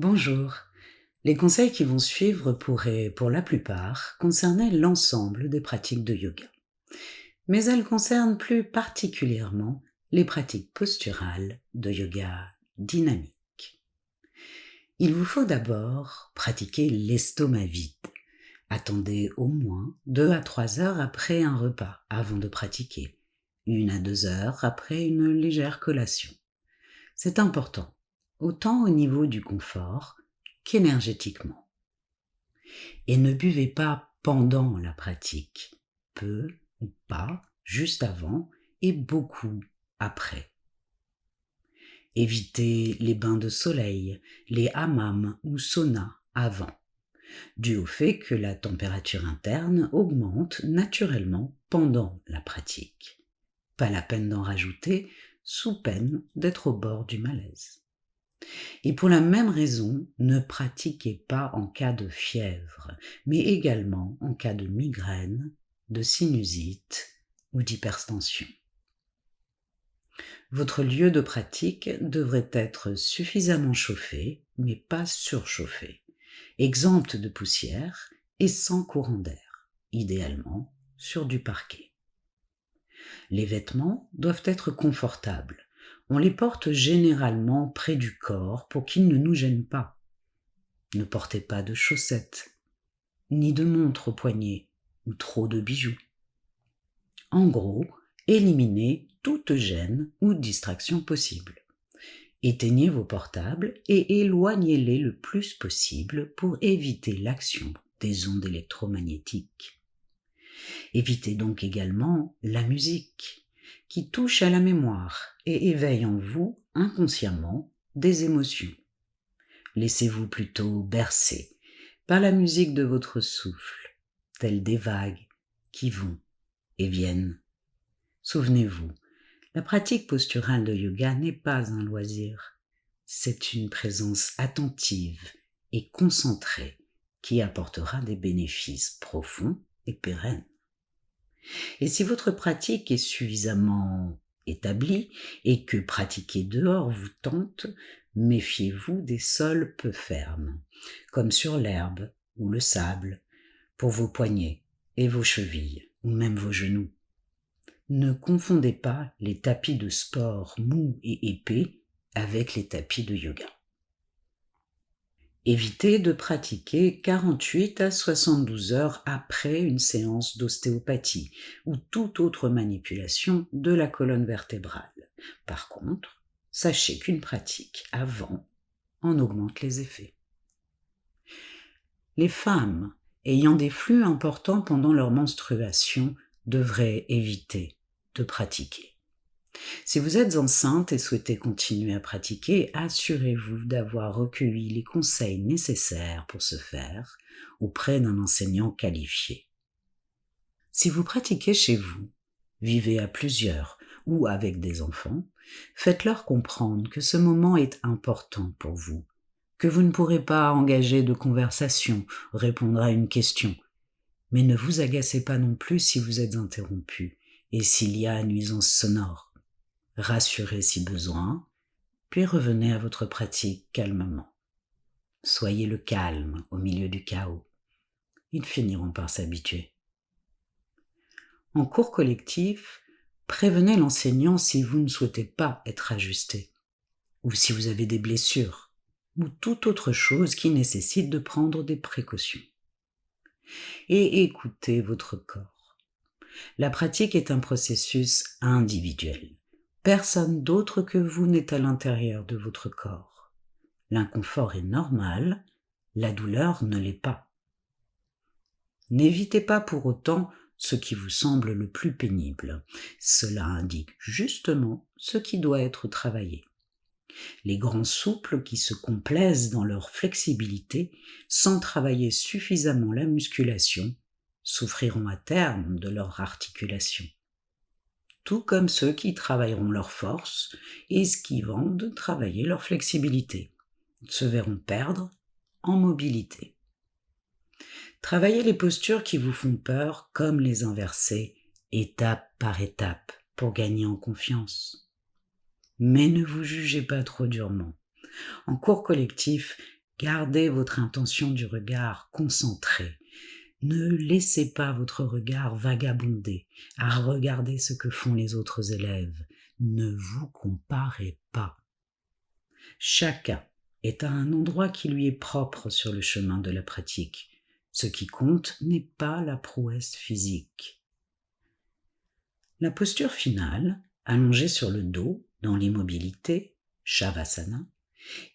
Bonjour. Les conseils qui vont suivre pourraient, pour la plupart, concerner l'ensemble des pratiques de yoga. Mais elles concernent plus particulièrement les pratiques posturales de yoga dynamique. Il vous faut d'abord pratiquer l'estomac vide. Attendez au moins 2 à 3 heures après un repas avant de pratiquer, 1 à 2 heures après une légère collation. C'est important, autant au niveau du confort qu'énergétiquement. Et ne buvez pas pendant la pratique, peu ou pas, juste avant et beaucoup après. Évitez les bains de soleil, les hammams ou saunas avant, dû au fait que la température interne augmente naturellement pendant la pratique. Pas la peine d'en rajouter, sous peine d'être au bord du malaise. Et pour la même raison, ne pratiquez pas en cas de fièvre, mais également en cas de migraine, de sinusite ou d'hypertension. Votre lieu de pratique devrait être suffisamment chauffé, mais pas surchauffé, exempt de poussière et sans courant d'air, idéalement sur du parquet. Les vêtements doivent être confortables. On les porte généralement près du corps pour qu'ils ne nous gênent pas. Ne portez pas de chaussettes, ni de montre au poignet, ou trop de bijoux. En gros, éliminez toute gêne ou distraction possible. Éteignez vos portables et éloignez-les le plus possible pour éviter l'action des ondes électromagnétiques. Évitez donc également la musique, qui touche à la mémoire et éveille en vous, inconsciemment, des émotions. Laissez-vous plutôt bercer par la musique de votre souffle, telle des vagues qui vont et viennent. Souvenez-vous, la pratique posturale de yoga n'est pas un loisir, c'est une présence attentive et concentrée qui apportera des bénéfices profonds et pérennes. Et si votre pratique est suffisamment établie et que pratiquer dehors vous tente, méfiez-vous des sols peu fermes, comme sur l'herbe ou le sable, pour vos poignets et vos chevilles, ou même vos genoux. Ne confondez pas les tapis de sport mous et épais avec les tapis de yoga. Évitez de pratiquer 48 à 72 heures après une séance d'ostéopathie ou toute autre manipulation de la colonne vertébrale. Par contre, sachez qu'une pratique avant en augmente les effets. Les femmes ayant des flux importants pendant leur menstruation devraient éviter de pratiquer. Si vous êtes enceinte et souhaitez continuer à pratiquer, assurez-vous d'avoir recueilli les conseils nécessaires pour ce faire auprès d'un enseignant qualifié. Si vous pratiquez chez vous, vivez à plusieurs ou avec des enfants, faites-leur comprendre que ce moment est important pour vous, que vous ne pourrez pas engager de conversation, répondre à une question, mais ne vous agacez pas non plus si vous êtes interrompu et s'il y a nuisance sonore. Rassurez si besoin, puis revenez à votre pratique calmement. Soyez le calme au milieu du chaos. Ils finiront par s'habituer. En cours collectif, prévenez l'enseignant si vous ne souhaitez pas être ajusté, ou si vous avez des blessures, ou toute autre chose qui nécessite de prendre des précautions. Et écoutez votre corps. La pratique est un processus individuel. Personne d'autre que vous n'est à l'intérieur de votre corps. L'inconfort est normal, la douleur ne l'est pas. N'évitez pas pour autant ce qui vous semble le plus pénible. Cela indique justement ce qui doit être travaillé. Les grands souples qui se complaisent dans leur flexibilité sans travailler suffisamment la musculation souffriront à terme de leur articulation. Tout comme ceux qui travailleront leur force, esquivant de travailler leur flexibilité, se verront perdre en mobilité. Travaillez les postures qui vous font peur comme les inverser, étape par étape, pour gagner en confiance. Mais ne vous jugez pas trop durement. En cours collectif, Gardez votre intention du regard concentrée. Ne laissez pas votre regard vagabonder à regarder ce que font les autres élèves. Ne vous comparez pas. Chacun est à un endroit qui lui est propre sur le chemin de la pratique. Ce qui compte n'est pas la prouesse physique. La posture finale, allongée sur le dos, dans l'immobilité, Shavasana,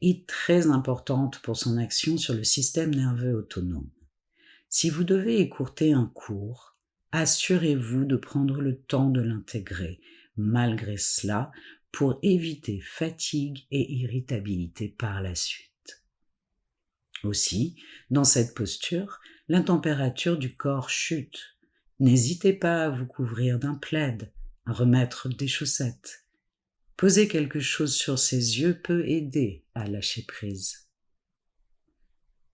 est très importante pour son action sur le système nerveux autonome. Si vous devez écourter un cours, assurez-vous de prendre le temps de l'intégrer, malgré cela, pour éviter fatigue et irritabilité par la suite. Aussi, dans cette posture, la température du corps chute. N'hésitez pas à vous couvrir d'un plaid, à remettre des chaussettes. Poser quelque chose sur ses yeux peut aider à lâcher prise.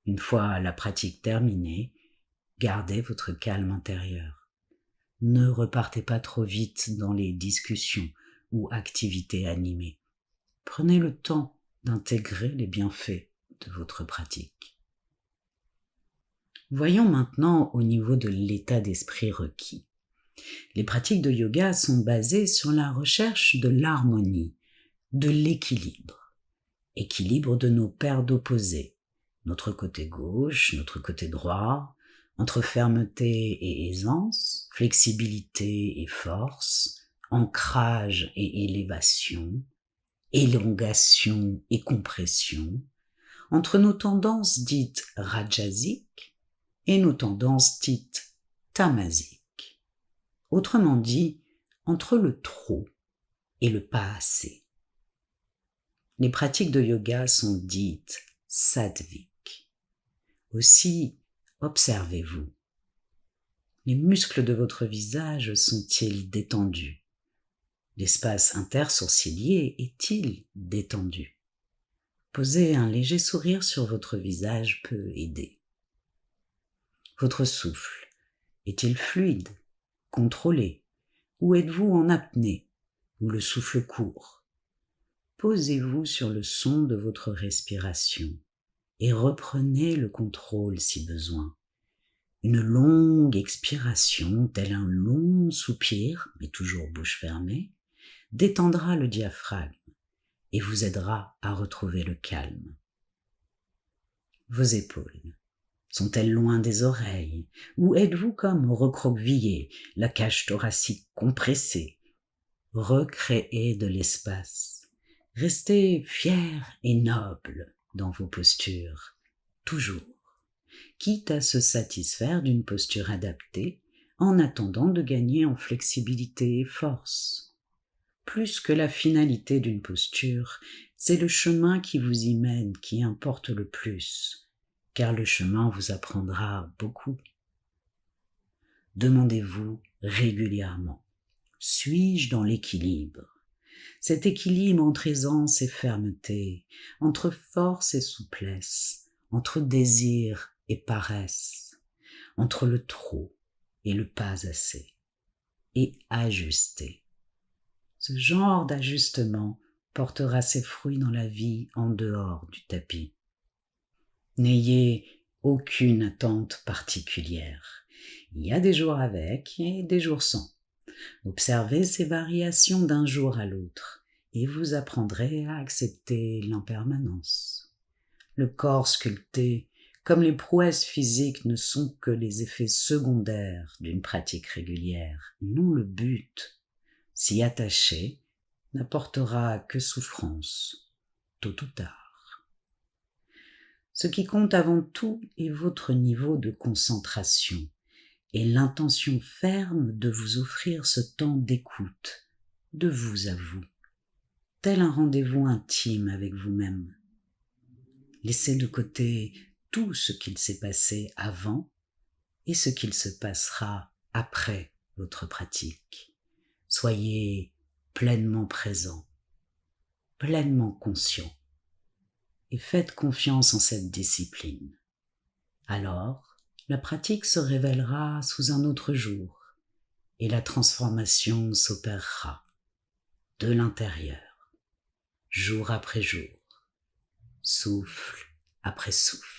Une fois la pratique terminée, gardez votre calme intérieur. Ne repartez pas trop vite dans les discussions ou activités animées. Prenez le temps d'intégrer les bienfaits de votre pratique. Voyons maintenant au niveau de l'état d'esprit requis. Les pratiques de yoga sont basées sur la recherche de l'harmonie, de l'équilibre. Équilibre de nos paires d'opposés, notre côté gauche, notre côté droit, entre fermeté et aisance, flexibilité et force, ancrage et élévation, élongation et compression, entre nos tendances dites rajasiques et nos tendances dites tamasiques. Autrement dit, entre le trop et le pas assez. Les pratiques de yoga sont dites sattviques. Aussi, observez-vous. Les muscles de votre visage sont-ils détendus? L'espace intersourcilier est-il détendu? Poser un léger sourire sur votre visage peut aider. Votre souffle est-il fluide, contrôlé, ou êtes-vous en apnée, ou le souffle court? Posez-vous sur le son de votre respiration et reprenez le contrôle si besoin. Une longue expiration, tel un long soupir, mais toujours bouche fermée, détendra le diaphragme et vous aidera à retrouver le calme. Vos épaules sont-elles loin des oreilles ou êtes-vous comme recroquevillé, la cage thoracique compressée? Recréez de l'espace. Restez fier et noble dans vos postures, toujours, quitte à se satisfaire d'une posture adaptée en attendant de gagner en flexibilité et force. Plus que la finalité d'une posture, c'est le chemin qui vous y mène qui importe le plus, car le chemin vous apprendra beaucoup. Demandez-vous régulièrement, suis-je dans l'équilibre? Cet équilibre entre aisance et fermeté, entre force et souplesse, entre désir et paresse, entre le trop et le pas assez, et ajuster. Ce genre d'ajustement portera ses fruits dans la vie en dehors du tapis. N'ayez aucune attente particulière. Il y a des jours avec et des jours sans. Observez ces variations d'un jour à l'autre et vous apprendrez à accepter l'impermanence. Le corps sculpté, comme les prouesses physiques, ne sont que les effets secondaires d'une pratique régulière, non le but. S'y attacher n'apportera que souffrance, tôt ou tard. Ce qui compte avant tout est votre niveau de concentration et l'intention ferme de vous offrir ce temps d'écoute, de vous à vous, tel un rendez-vous intime avec vous-même. Laissez de côté tout ce qu'il s'est passé avant et ce qu'il se passera après votre pratique. Soyez pleinement présent, pleinement conscient et faites confiance en cette discipline. Alors, la pratique se révélera sous un autre jour et la transformation s'opérera de l'intérieur, jour après jour, souffle après souffle.